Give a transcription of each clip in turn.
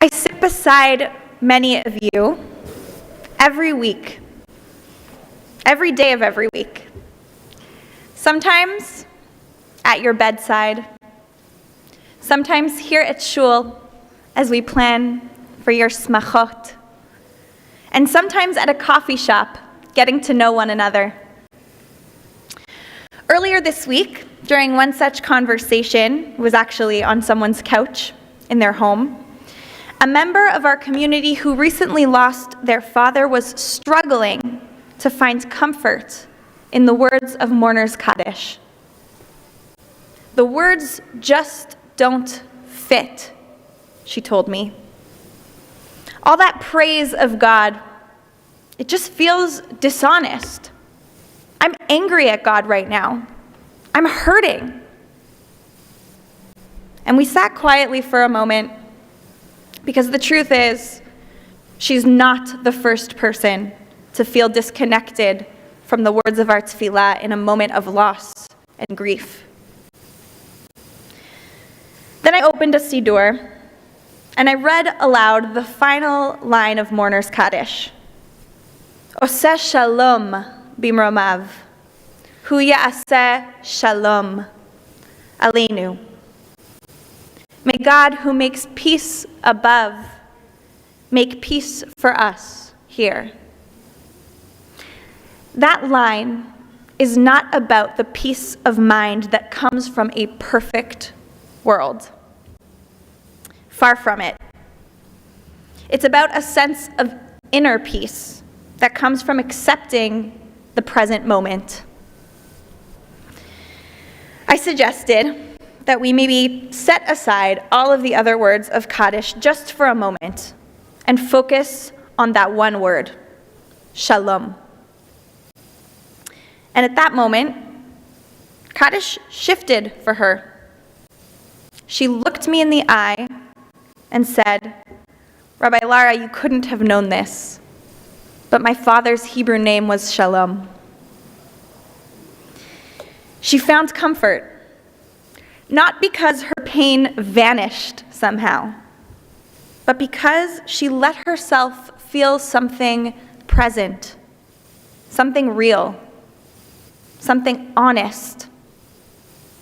I sit beside many of you every week, every day of every week. Sometimes at your bedside, sometimes here at shul as we plan for your smachot, and sometimes at a coffee shop getting to know one another. Earlier this week, during one such conversation, it was actually on someone's couch in their home, a member of our community who recently lost their father was struggling to find comfort in the words of mourner's Kaddish. The words just don't fit, she told me. All that praise of God, it just feels dishonest. I'm angry at God right now. I'm hurting. And we sat quietly for a moment because the truth is, she's not the first person to feel disconnected from the words of our tefillah in a moment of loss and grief. Then I opened a siddur and I read aloud the final line of mourner's Kaddish. Oseh shalom bimromav, hu ya'aseh shalom aleinu. May God, who makes peace above, make peace for us here. That line is not about the peace of mind that comes from a perfect world. Far from it. It's about a sense of inner peace that comes from accepting the present moment. I suggested that we maybe set aside all of the other words of Kaddish just for a moment and focus on that one word, shalom. And at that moment, Kaddish shifted for her. She looked me in the eye and said, Rabbi Lara, you couldn't have known this, but my father's Hebrew name was Shalom. She found comfort, not because her pain vanished somehow, but because she let herself feel something present, something real, something honest,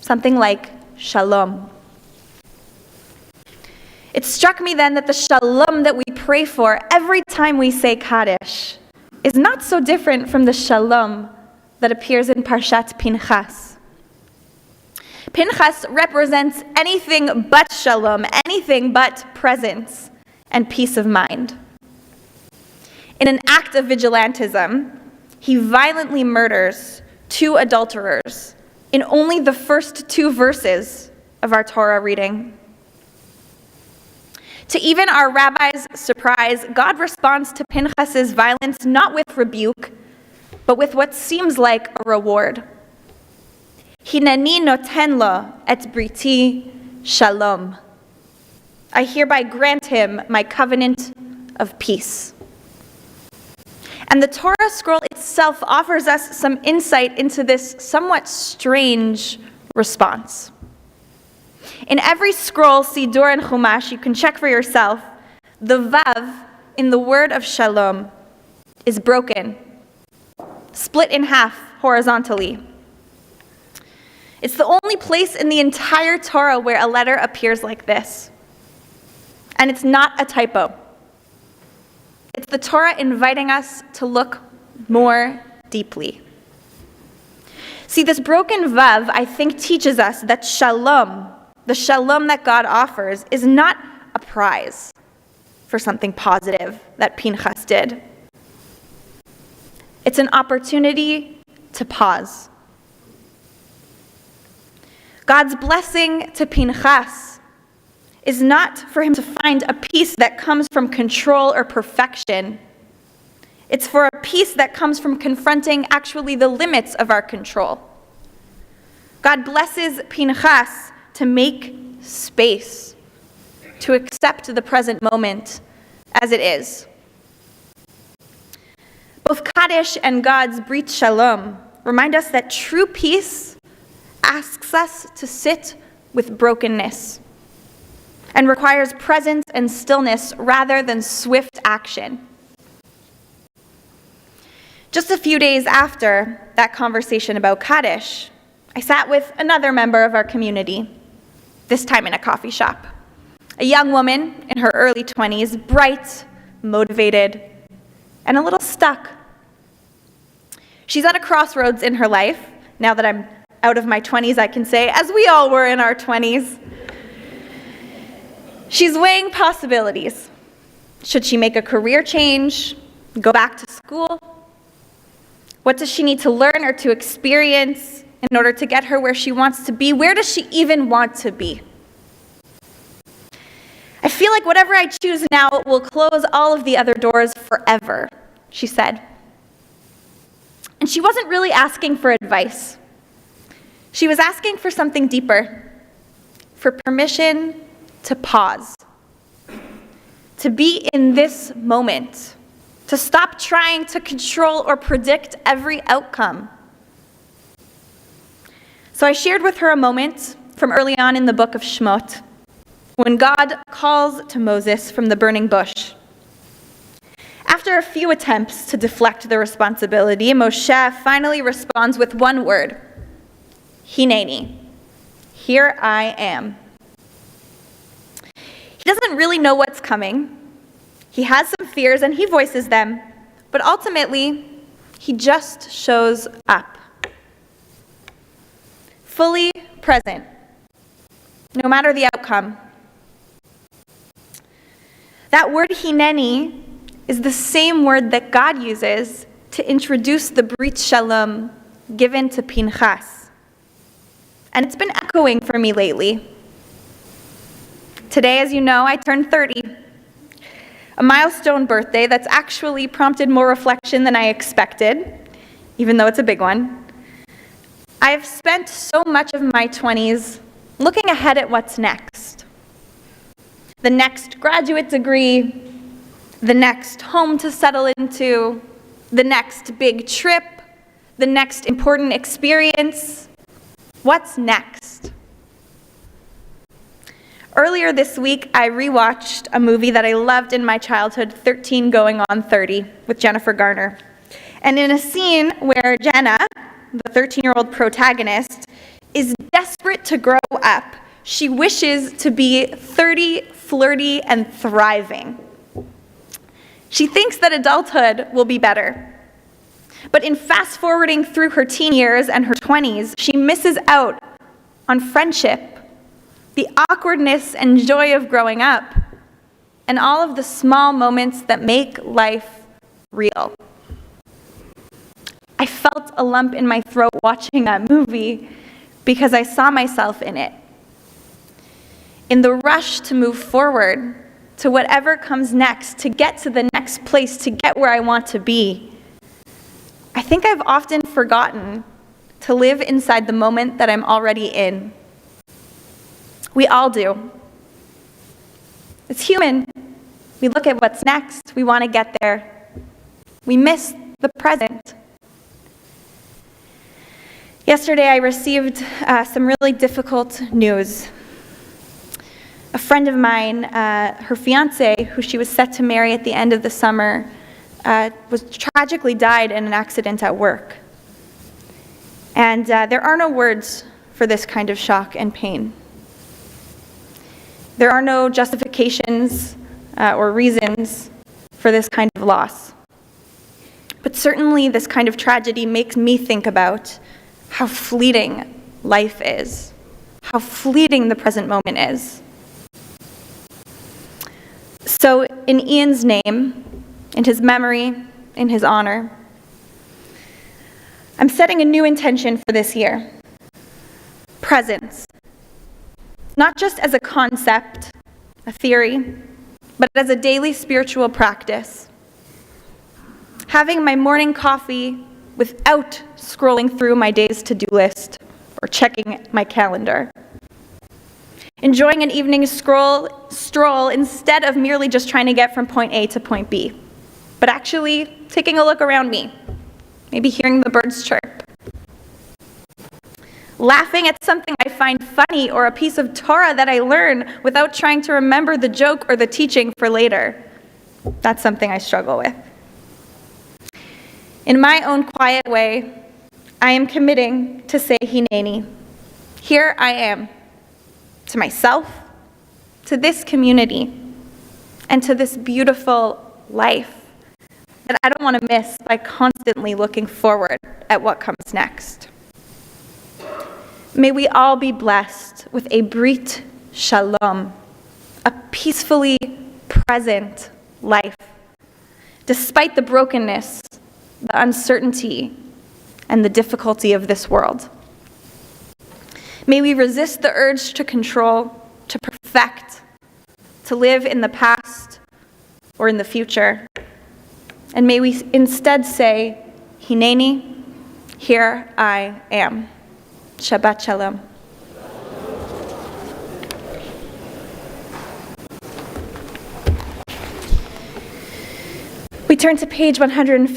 something like shalom. It struck me then that the shalom that we pray for every time we say Kaddish is not so different from the shalom that appears in Parshat Pinchas. Pinchas represents anything but shalom, anything but presence and peace of mind. In an act of vigilantism, he violently murders 2 adulterers in only the first 2 verses of our Torah reading. To even our rabbi's surprise, God responds to Pinchas's violence not with rebuke, but with what seems like a reward. Hineni noten lo et briti shalom. I hereby grant him my covenant of peace. And the Torah scroll itself offers us some insight into this somewhat strange response. In every scroll, siddur and chumash, you can check for yourself, the vav in the word of shalom is broken, split in half horizontally. It's the only place in the entire Torah where a letter appears like this. And it's not a typo. It's the Torah inviting us to look more deeply. See, this broken vav, I think, teaches us that shalom, the shalom that God offers, is not a prize for something positive that Pinchas did. It's an opportunity to pause. God's blessing to Pinchas is not for him to find a peace that comes from control or perfection. It's for a peace that comes from confronting actually the limits of our control. God blesses Pinchas to make space, to accept the present moment as it is. Both Kaddish and God's brit shalom remind us that true peace asks us to sit with brokenness and requires presence and stillness rather than swift action. Just a few days after that conversation about Kaddish, I sat with another member of our community, this time in a coffee shop. A young woman in her early 20s, bright, motivated, and a little stuck. She's at a crossroads in her life. Now that I'm out of my 20s, I can say, as we all were in our 20s. She's weighing possibilities. Should she make a career change, go back to school? What does she need to learn or to experience in order to get her where she wants to be? Where does she even want to be? I feel like whatever I choose now will close all of the other doors forever, she said. And she wasn't really asking for advice. She was asking for something deeper, for permission to pause, to be in this moment, to stop trying to control or predict every outcome. So I shared with her a moment from early on in the book of Shemot, when God calls to Moses from the burning bush. After a few attempts to deflect the responsibility, Moshe finally responds with one word, Hineni, here I am. He doesn't really know what's coming. He has some fears and he voices them, but ultimately, he just shows up. Fully present, no matter the outcome. That word Hineni is the same word that God uses to introduce the brit shalom given to Pinchas. And it's been echoing for me lately. Today, as you know, I turned 30. A milestone birthday that's actually prompted more reflection than I expected, even though it's a big one. I've spent so much of my 20s looking ahead at what's next. The next graduate degree, the next home to settle into, the next big trip, the next important experience. What's next? Earlier this week, I rewatched a movie that I loved in my childhood, 13 Going on 30, with Jennifer Garner. And in a scene where Jenna, the 13-year-old protagonist, is desperate to grow up, she wishes to be 30, flirty, and thriving. She thinks that adulthood will be better. But in fast-forwarding through her teen years and her 20s, she misses out on friendship, the awkwardness and joy of growing up, and all of the small moments that make life real. I felt a lump in my throat watching that movie because I saw myself in it. In the rush to move forward, to whatever comes next, to get to the next place, to get where I want to be, I think I've often forgotten to live inside the moment that I'm already in. We all do. It's human. We look at what's next. We want to get there. We miss the present. Yesterday, I received some really difficult news. A friend of mine, her fiancé, who she was set to marry at the end of the summer, was tragically died in an accident at work. And there are no words for this kind of shock and pain. There are no justifications or reasons for this kind of loss. But certainly this kind of tragedy makes me think about how fleeting life is, how fleeting the present moment is. So in Ian's name, in his memory, in his honor, I'm setting a new intention for this year. Presence. Not just as a concept, a theory, but as a daily spiritual practice. Having my morning coffee without scrolling through my day's to-do list or checking my calendar. Enjoying an evening stroll instead of merely just trying to get from point A to point B, but actually taking a look around me, maybe hearing the birds chirp. laughing at something I find funny or a piece of Torah that I learn without trying to remember the joke or the teaching for later. That's something I struggle with. In my own quiet way, I am committing to say Hineni. Here I am, to myself, to this community, and to this beautiful life that I don't want to miss by constantly looking forward at what comes next. May we all be blessed with a brit shalom, a peacefully present life, despite the brokenness, the uncertainty, and the difficulty of this world. May we resist the urge to control, to perfect, to live in the past or in the future. And may we instead say, Hineni, here I am. Shabbat shalom. We turn to page 150.